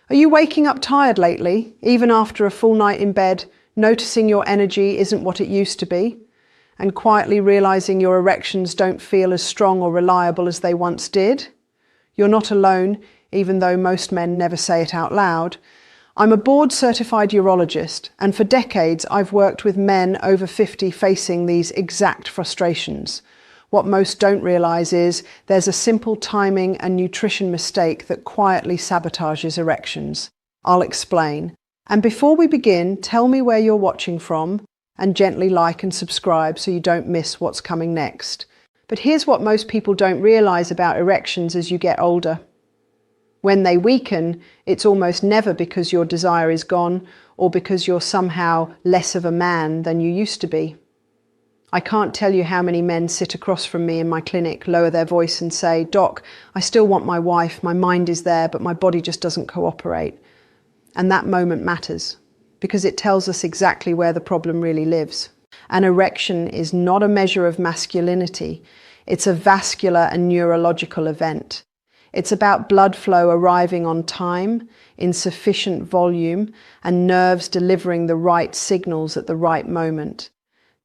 Are you waking up tired lately, even after a full night in bed, noticing your energy isn't what it used to be, and quietly realizing your erections don't feel as strong or reliable as they once did? You're not alone, even though most men never say it out loud. I'm a board-certified urologist, and for decades I've worked with men over 50 facing these exact frustrations. What most don't realize is there's a simple timing and nutrition mistake that quietly sabotages erections. I'll explain. And before we begin, tell me where you're watching from and gently like and subscribe so you don't miss what's coming next. But here's what most people don't realize about erections as you get older. When they weaken, it's almost never because your desire is gone or because you're somehow less of a man than you used to be. I can't tell you how many men sit across from me in my clinic, lower their voice and say, "Doc, I still want my wife, my mind is there, but my body just doesn't cooperate." And that moment matters, because it tells us exactly where the problem really lives. An erection is not a measure of masculinity, it's a vascular and neurological event. It's about blood flow arriving on time, in sufficient volume, and nerves delivering the right signals at the right moment.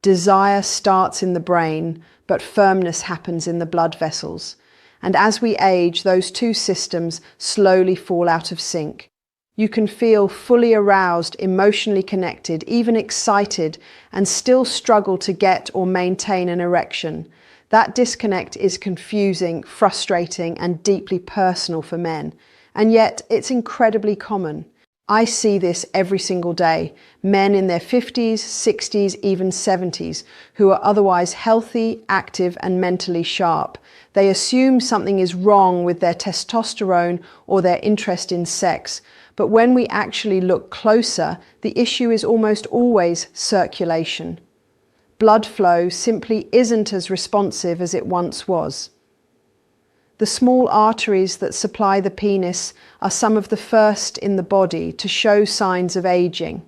Desire starts in the brain, but firmness happens in the blood vessels. And as we age, those two systems slowly fall out of sync. You can feel fully aroused, emotionally connected, even excited, and still struggle to get or maintain an erection. That disconnect is confusing, frustrating, and deeply personal for men. And yet, it's incredibly common. I see this every single day. Men in their 50s, 60s, even 70s, who are otherwise healthy, active, and mentally sharp. They assume something is wrong with their testosterone or their interest in sex. But when we actually look closer, the issue is almost always circulation. Blood flow simply isn't as responsive as it once was. The small arteries that supply the penis are some of the first in the body to show signs of aging.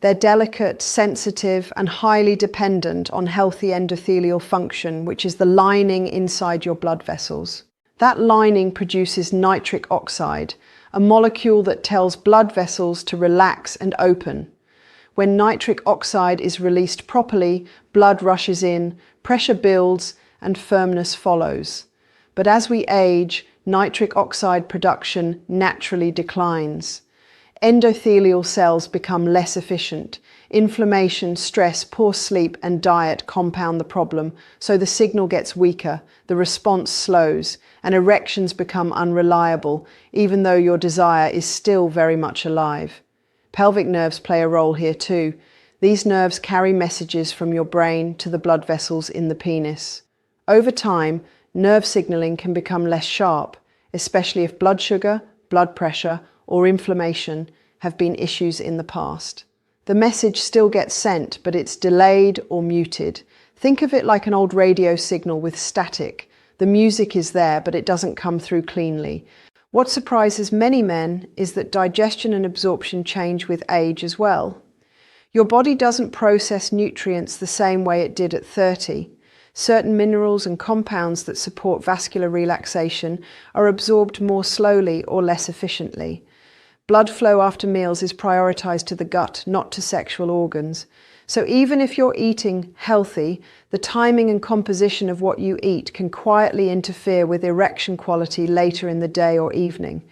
They're delicate, sensitive, and highly dependent on healthy endothelial function, which is the lining inside your blood vessels. That lining produces nitric oxide, a molecule that tells blood vessels to relax and open. When nitric oxide is released properly, blood rushes in, pressure builds, and firmness follows. But as we age, nitric oxide production naturally declines. Endothelial cells become less efficient. Inflammation, stress, poor sleep, and diet compound the problem, so the signal gets weaker, the response slows, and erections become unreliable, even though your desire is still very much alive. Pelvic nerves play a role here too. These nerves carry messages from your brain to the blood vessels in the penis. Over time, nerve signaling can become less sharp, especially if blood sugar, blood pressure, or inflammation have been issues in the past. The message still gets sent, but it's delayed or muted. Think of it like an old radio signal with static. The music is there, but it doesn't come through cleanly. What surprises many men is that digestion and absorption change with age as well. Your body doesn't process nutrients the same way it did at 30. Certain minerals and compounds that support vascular relaxation are absorbed more slowly or less efficiently. Blood flow after meals is prioritized to the gut, not to sexual organs. So even if you're eating healthy, the timing and composition of what you eat can quietly interfere with erection quality later in the day or evening.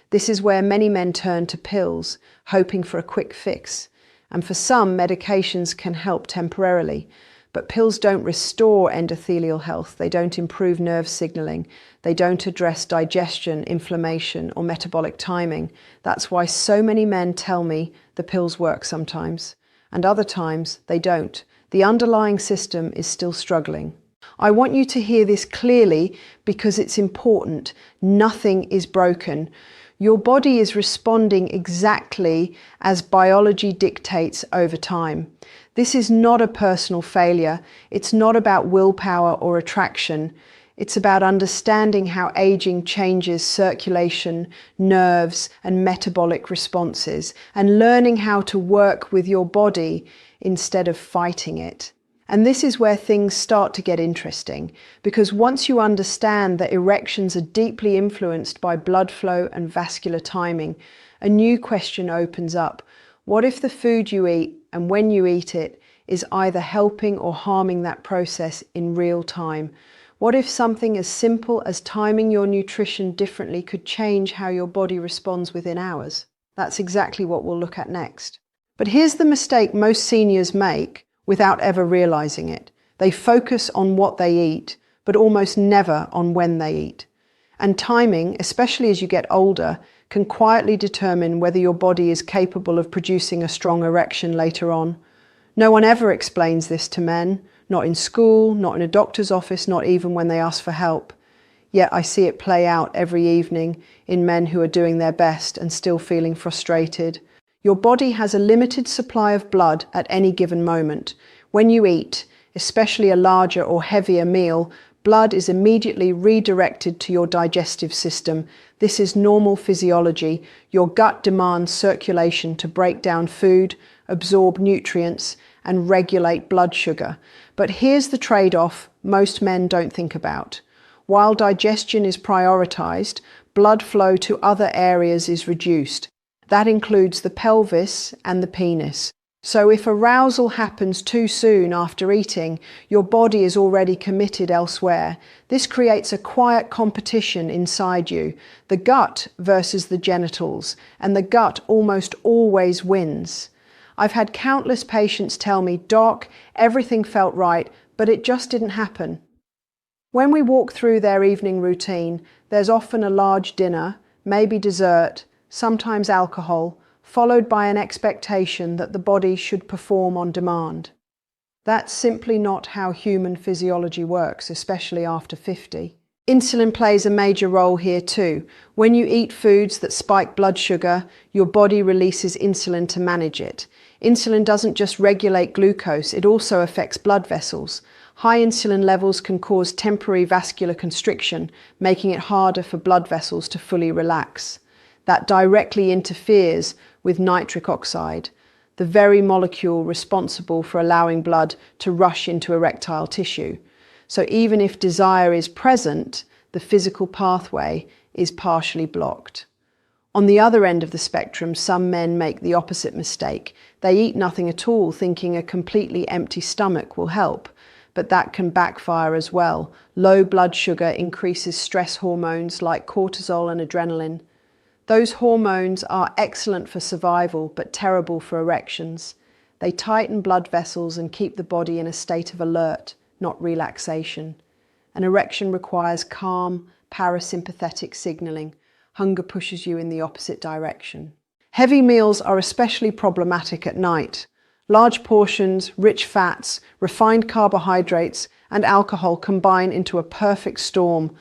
This is where many men turn to pills, hoping for a quick fix. And for some, medications can help temporarily. But pills don't restore endothelial health, they don't improve nerve signaling, they don't address digestion, inflammation, or metabolic timing. That's why so many men tell me the pills work sometimes, and other times they don't. The underlying system is still struggling. I want you to hear this clearly because it's important. Nothing is broken. Your body is responding exactly as biology dictates over time. This is not a personal failure. It's not about willpower or attraction. It's about understanding how aging changes circulation, nerves, and metabolic responses, and learning how to work with your body instead of fighting it. And this is where things start to get interesting, because once you understand that erections are deeply influenced by blood flow and vascular timing, a new question opens up. What if the food you eat and when you eat it is either helping or harming that process in real time? What if something as simple as timing your nutrition differently could change how your body responds within hours? That's exactly what we'll look at next. But here's the mistake most seniors make without ever realizing it. They focus on what they eat, but almost never on when they eat. And timing, especially as you get older, can quietly determine whether your body is capable of producing a strong erection later on. No one ever explains this to men, not in school, not in a doctor's office, not even when they ask for help. Yet I see it play out every evening in men who are doing their best and still feeling frustrated. Your body has a limited supply of blood at any given moment. When you eat, especially a larger or heavier meal, blood is immediately redirected to your digestive system. This is normal physiology. Your gut demands circulation to break down food, absorb nutrients, and regulate blood sugar. But here's the trade-off most men don't think about. While digestion is prioritized, blood flow to other areas is reduced. That includes the pelvis and the penis. So if arousal happens too soon after eating, your body is already committed elsewhere. This creates a quiet competition inside you, the gut versus the genitals, and the gut almost always wins. I've had countless patients tell me, "Doc, everything felt right, but it just didn't happen." When we walk through their evening routine, there's often a large dinner, maybe dessert, sometimes alcohol, followed by an expectation that the body should perform on demand. That's simply not how human physiology works, especially after 50. Insulin plays a major role here too. When you eat foods that spike blood sugar, your body releases insulin to manage it. Insulin doesn't just regulate glucose, it also affects blood vessels. High insulin levels can cause temporary vascular constriction, making it harder for blood vessels to fully relax. That directly interferes with nitric oxide, the very molecule responsible for allowing blood to rush into erectile tissue. So even if desire is present, the physical pathway is partially blocked. On the other end of the spectrum, some men make the opposite mistake. They eat nothing at all, thinking a completely empty stomach will help. But that can backfire as well. Low blood sugar increases stress hormones like cortisol and adrenaline. Those hormones are excellent for survival, but terrible for erections. They tighten blood vessels and keep the body in a state of alert, not relaxation. An erection requires calm, parasympathetic signaling. Hunger pushes you in the opposite direction. Heavy meals are especially problematic at night. Large portions, rich fats, refined carbohydrates, and alcohol combine into a perfect storm.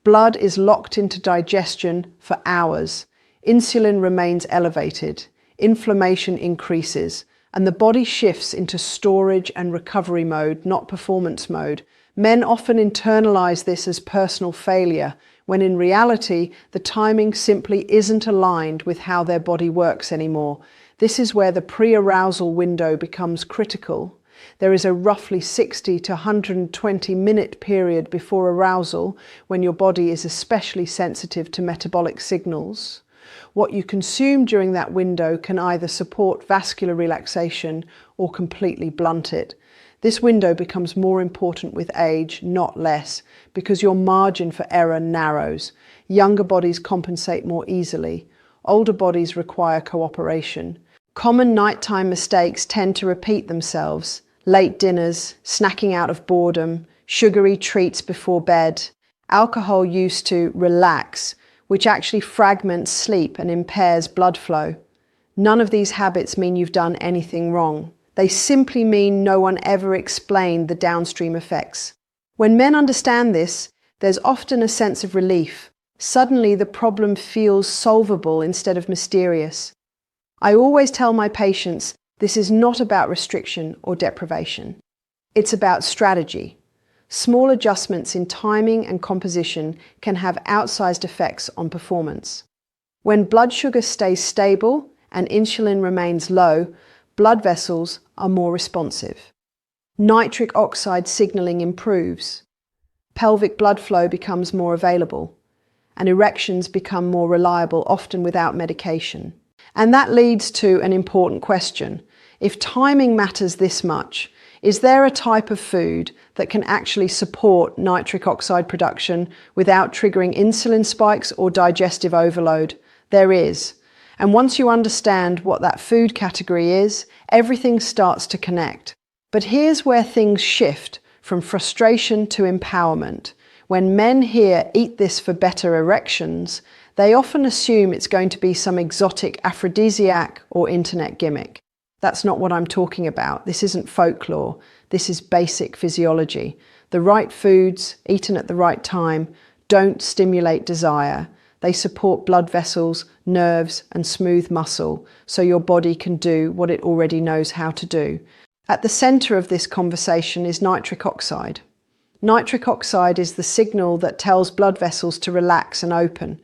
Blood is locked into digestion for hours. Insulin remains elevated. Inflammation increases, and the body shifts into storage and recovery mode, not performance mode. Men often internalize this as personal failure, when in reality, the timing simply isn't aligned with how their body works anymore. This is where the pre-arousal window becomes critical. There is a roughly 60 to 120 minute period before arousal when your body is especially sensitive to metabolic signals. What you consume during that window can either support vascular relaxation or completely blunt it. This window becomes more important with age, not less, because your margin for error narrows. Younger bodies compensate more easily. Older bodies require cooperation. Common nighttime mistakes tend to repeat themselves. Late dinners, snacking out of boredom, sugary treats before bed. Alcohol use to relax, which actually fragments sleep and impairs blood flow. None of these habits mean you've done anything wrong. They simply mean no one ever explained the downstream effects. When men understand this, there's often a sense of relief. Suddenly the problem feels solvable instead of mysterious. I always tell my patients, this is not about restriction or deprivation. It's about strategy. Small adjustments in timing and composition can have outsized effects on performance. When blood sugar stays stable and insulin remains low, blood vessels are more responsive. Nitric oxide signaling improves. Pelvic blood flow becomes more available, and erections become more reliable, often without medication. And that leads to an important question. If timing matters this much, is there a type of food that can actually support nitric oxide production without triggering insulin spikes or digestive overload? There is. And once you understand what that food category is, everything starts to connect. But here's where things shift from frustration to empowerment. When men hear "eat this for better erections," they often assume it's going to be some exotic aphrodisiac or internet gimmick. That's not what I'm talking about. This isn't folklore. This is basic physiology. The right foods, eaten at the right time, don't stimulate desire. They support blood vessels, nerves, and smooth muscle, so your body can do what it already knows how to do. At the center of this conversation is nitric oxide. Nitric oxide is the signal that tells blood vessels to relax and open.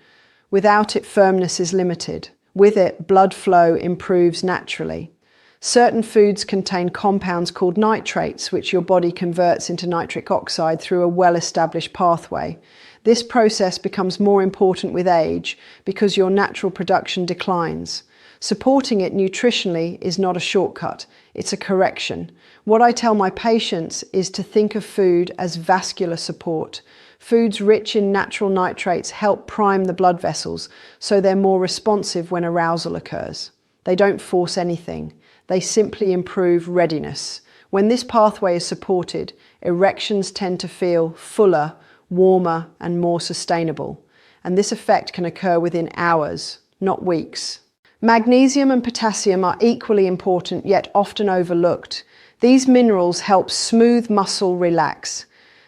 Without it, firmness is limited. With it, blood flow improves naturally. Certain foods contain compounds called nitrates, which your body converts into nitric oxide through a well-established pathway. This process becomes more important with age because your natural production declines. Supporting it nutritionally is not a shortcut, it's a correction. What I tell my patients is to think of food as vascular support. Foods rich in natural nitrates help prime the blood vessels, so they're more responsive when arousal occurs. They don't force anything. They simply improve readiness. When this pathway is supported, erections tend to feel fuller, warmer, and more sustainable. And this effect can occur within hours, not weeks. Magnesium and potassium are equally important, yet often overlooked. These minerals help smooth muscle relax.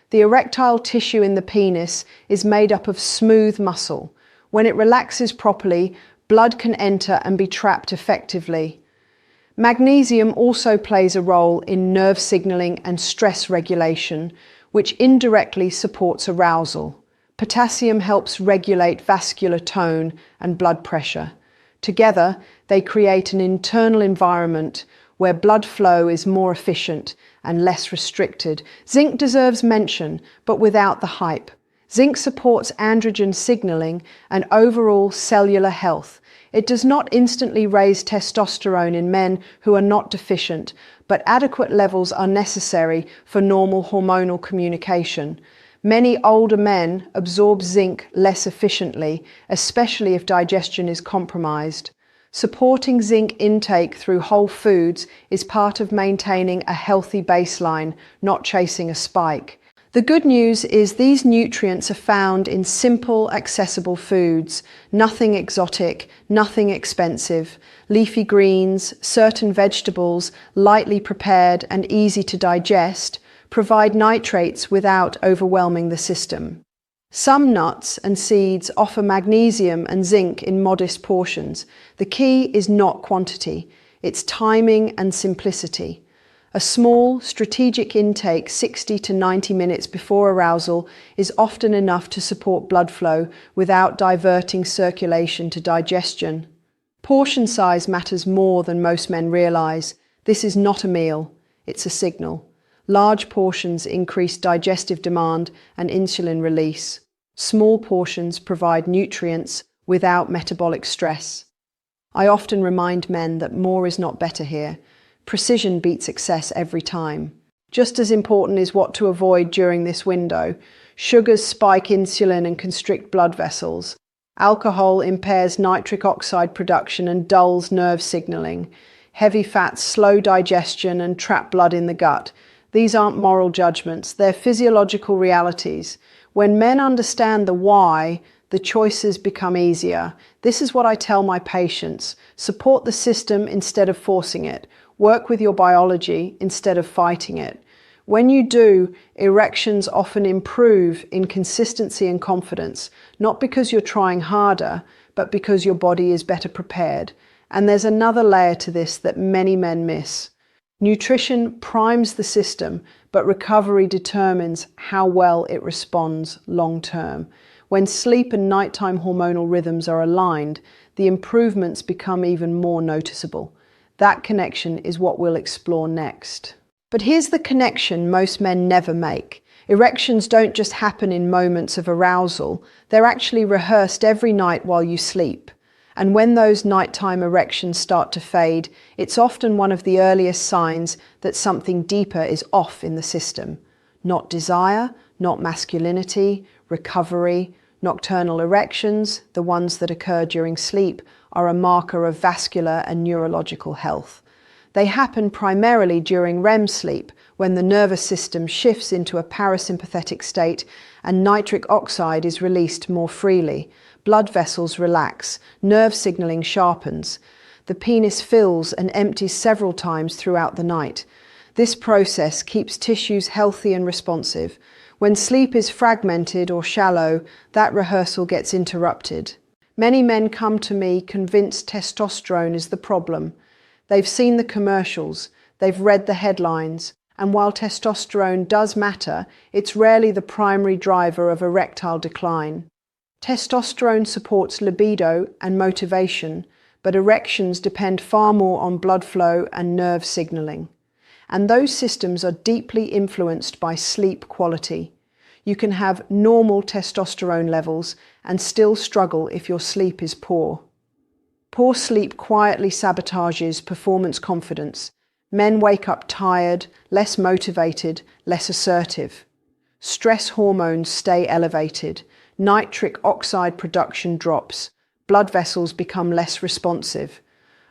The erectile tissue in the penis is made up of smooth muscle. When it relaxes properly, blood can enter and be trapped effectively. Magnesium also plays a role in nerve signaling and stress regulation, which indirectly supports arousal. Potassium helps regulate vascular tone and blood pressure. Together, they create an internal environment where blood flow is more efficient and less restricted. Zinc deserves mention, but without the hype. Zinc supports androgen signaling and overall cellular health. It does not instantly raise testosterone in men who are not deficient, but adequate levels are necessary for normal hormonal communication. Many older men absorb zinc less efficiently, especially if digestion is compromised. Supporting zinc intake through whole foods is part of maintaining a healthy baseline, not chasing a spike. The good news is these nutrients are found in simple, accessible foods. Nothing exotic, nothing expensive. Leafy greens, certain vegetables, lightly prepared and easy to digest, provide nitrates without overwhelming the system. Some nuts and seeds offer magnesium and zinc in modest portions. The key is not quantity, it's timing and simplicity. A small, strategic intake 60 to 90 minutes before arousal is often enough to support blood flow without diverting circulation to digestion. Portion size matters more than most men realize. This is not a meal, it's a signal. Large portions increase digestive demand and insulin release. Small portions provide nutrients without metabolic stress. I often remind men that more is not better here. Precision beats excess every time. Just as important is what to avoid during this window. Sugars spike insulin and constrict blood vessels. Alcohol impairs nitric oxide production and dulls nerve signaling. Heavy fats slow digestion and trap blood in the gut. These aren't moral judgments, they're physiological realities. When men understand the why, the choices become easier. This is what I tell my patients. Support the system instead of forcing it. Work with your biology instead of fighting it. When you do, erections often improve in consistency and confidence, not because you're trying harder, but because your body is better prepared. And there's another layer to this that many men miss. Nutrition primes the system, but recovery determines how well it responds long term. When sleep and nighttime hormonal rhythms are aligned, the improvements become even more noticeable. That connection is what we'll explore next. But here's the connection most men never make. Erections don't just happen in moments of arousal, they're actually rehearsed every night while you sleep. And when those nighttime erections start to fade, it's often one of the earliest signs that something deeper is off in the system. Not desire, not masculinity, recovery. Nocturnal erections, the ones that occur during sleep, are a marker of vascular and neurological health. They happen primarily during REM sleep, when the nervous system shifts into a parasympathetic state and nitric oxide is released more freely. Blood vessels relax, nerve signaling sharpens. The penis fills and empties several times throughout the night. This process keeps tissues healthy and responsive. When sleep is fragmented or shallow, that rehearsal gets interrupted. Many men come to me convinced testosterone is the problem. They've seen the commercials, they've read the headlines, and while testosterone does matter, it's rarely the primary driver of erectile decline. Testosterone supports libido and motivation, but erections depend far more on blood flow and nerve signaling. And those systems are deeply influenced by sleep quality. You can have normal testosterone levels and still struggle if your sleep is poor. Poor sleep quietly sabotages performance confidence. Men wake up tired, less motivated, less assertive. Stress hormones stay elevated. Nitric oxide production drops. Blood vessels become less responsive.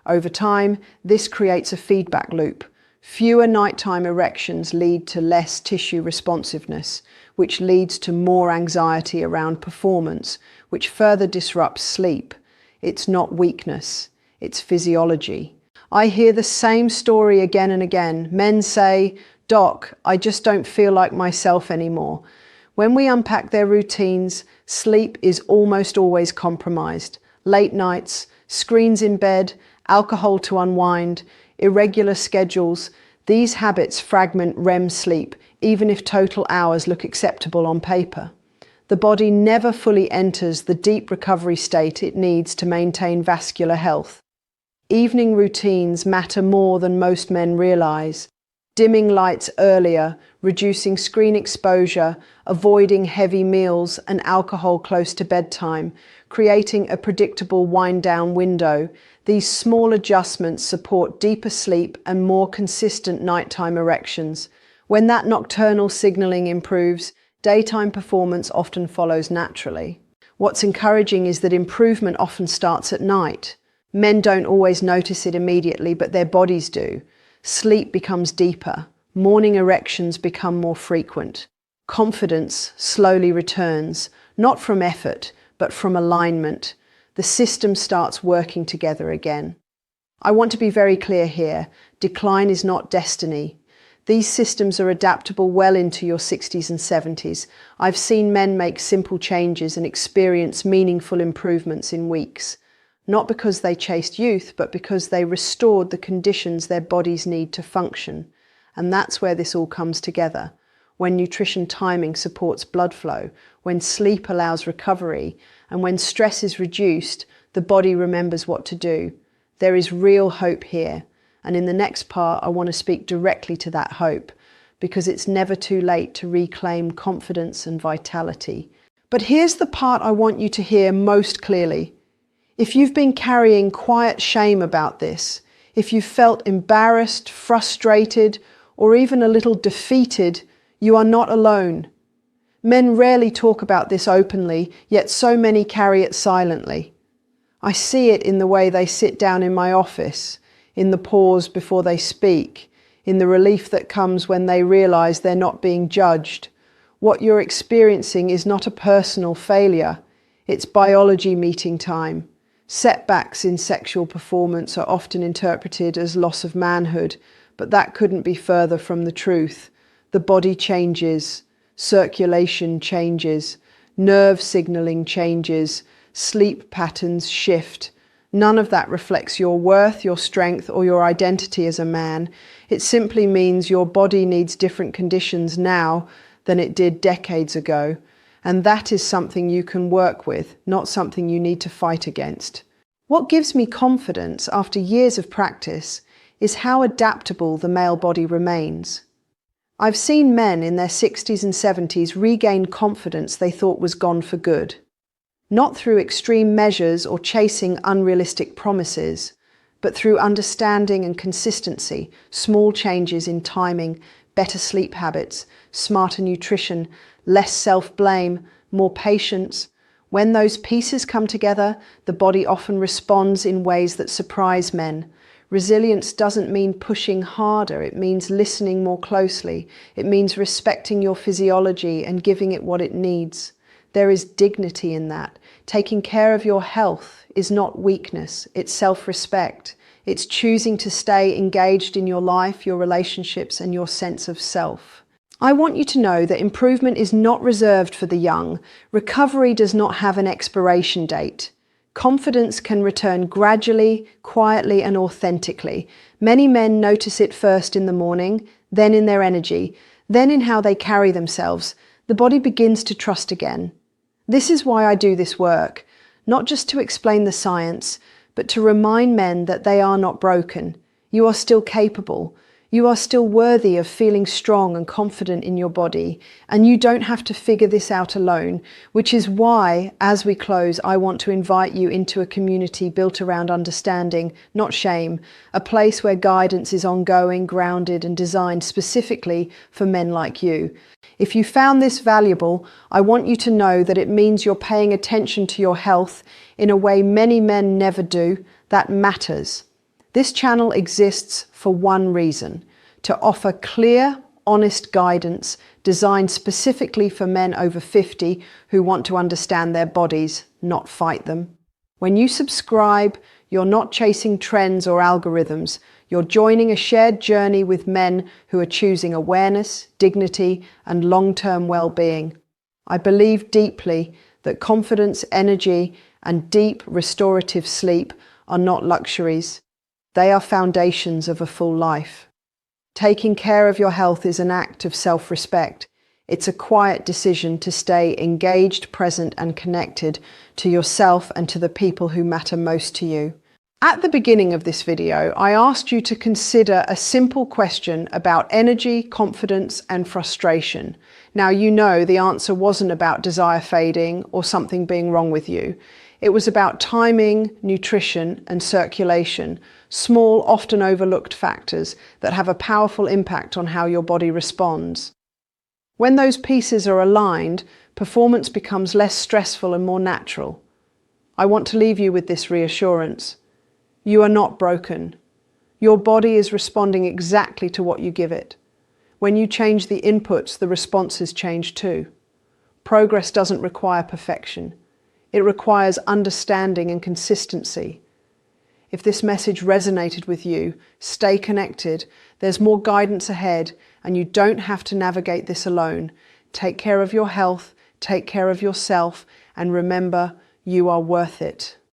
Over time, this creates a feedback loop. Fewer nighttime erections lead to less tissue responsiveness, which leads to more anxiety around performance, which further disrupts sleep. It's not weakness, it's physiology. I hear the same story again and again. Men say, "Doc, I just don't feel like myself anymore." When we unpack their routines, sleep is almost always compromised. Late nights, screens in bed, alcohol to unwind, irregular schedules, these habits fragment REM sleep, even if total hours look acceptable on paper. The body never fully enters the deep recovery state it needs to maintain vascular health. Evening routines matter more than most men realize. Dimming lights earlier, reducing screen exposure, avoiding heavy meals and alcohol close to bedtime, creating a predictable wind-down window. These small adjustments support deeper sleep and more consistent nighttime erections. When that nocturnal signaling improves, daytime performance often follows naturally. What's encouraging is that improvement often starts at night. Men don't always notice it immediately, but their bodies do. Sleep becomes deeper. Morning erections become more frequent. Confidence slowly returns, not from effort, but from alignment. The system starts working together again. I want to be very clear here. Decline is not destiny. These systems are adaptable well into your 60s and 70s. I've seen men make simple changes and experience meaningful improvements in weeks. Not because they chased youth, but because they restored the conditions their bodies need to function. And that's where this all comes together. When nutrition timing supports blood flow, when sleep allows recovery, and when stress is reduced, the body remembers what to do. There is real hope here. And in the next part, I want to speak directly to that hope, because it's never too late to reclaim confidence and vitality. But here's the part I want you to hear most clearly. If you've been carrying quiet shame about this, if you've felt embarrassed, frustrated, or even a little defeated, you are not alone. Men rarely talk about this openly, yet so many carry it silently. I see it in the way they sit down in my office, in the pause before they speak, in the relief that comes when they realize they're not being judged. What you're experiencing is not a personal failure, it's biology meeting time. Setbacks in sexual performance are often interpreted as loss of manhood, but that couldn't be further from the truth. The body changes, circulation changes, nerve signaling changes, sleep patterns shift. None of that reflects your worth, your strength, or your identity as a man. It simply means your body needs different conditions now than it did decades ago. And that is something you can work with, not something you need to fight against. What gives me confidence after years of practice is how adaptable the male body remains. I've seen men in their 60s and 70s regain confidence they thought was gone for good. Not through extreme measures or chasing unrealistic promises, but through understanding and consistency, small changes in timing, better sleep habits, smarter nutrition, less self-blame, more patience. When those pieces come together, the body often responds in ways that surprise men. Resilience doesn't mean pushing harder, it means listening more closely. It means respecting your physiology and giving it what it needs. There is dignity in that. Taking care of your health is not weakness, it's self-respect. It's choosing to stay engaged in your life, your relationships, and your sense of self. I want you to know that improvement is not reserved for the young. Recovery does not have an expiration date. Confidence can return gradually, quietly, and authentically. Many men notice it first in the morning, then in their energy, then in how they carry themselves. The body begins to trust again. This is why I do this work, not just to explain the science, but to remind men that they are not broken. You are still capable. You are still worthy of feeling strong and confident in your body, and you don't have to figure this out alone, which is why, as we close, I want to invite you into a community built around understanding, not shame, a place where guidance is ongoing, grounded, and designed specifically for men like you. If you found this valuable, I want you to know that it means you're paying attention to your health in a way many men never do. That matters. This channel exists for one reason: to offer clear, honest guidance designed specifically for men over 50 who want to understand their bodies, not fight them. When you subscribe, you're not chasing trends or algorithms. You're joining a shared journey with men who are choosing awareness, dignity, and long-term well-being. I believe deeply that confidence, energy, and deep, restorative sleep are not luxuries. They are foundations of a full life. Taking care of your health is an act of self-respect. It's a quiet decision to stay engaged, present, and connected to yourself and to the people who matter most to you. At the beginning of this video, I asked you to consider a simple question about energy, confidence, and frustration. Now, you know the answer wasn't about desire fading or something being wrong with you. It was about timing, nutrition, and circulation, small, often overlooked factors that have a powerful impact on how your body responds. When those pieces are aligned, performance becomes less stressful and more natural. I want to leave you with this reassurance. You are not broken. Your body is responding exactly to what you give it. When you change the inputs, the responses change too. Progress doesn't require perfection. It requires understanding and consistency. If this message resonated with you, stay connected. There's more guidance ahead, and you don't have to navigate this alone. Take care of your health, take care of yourself, and remember, you are worth it.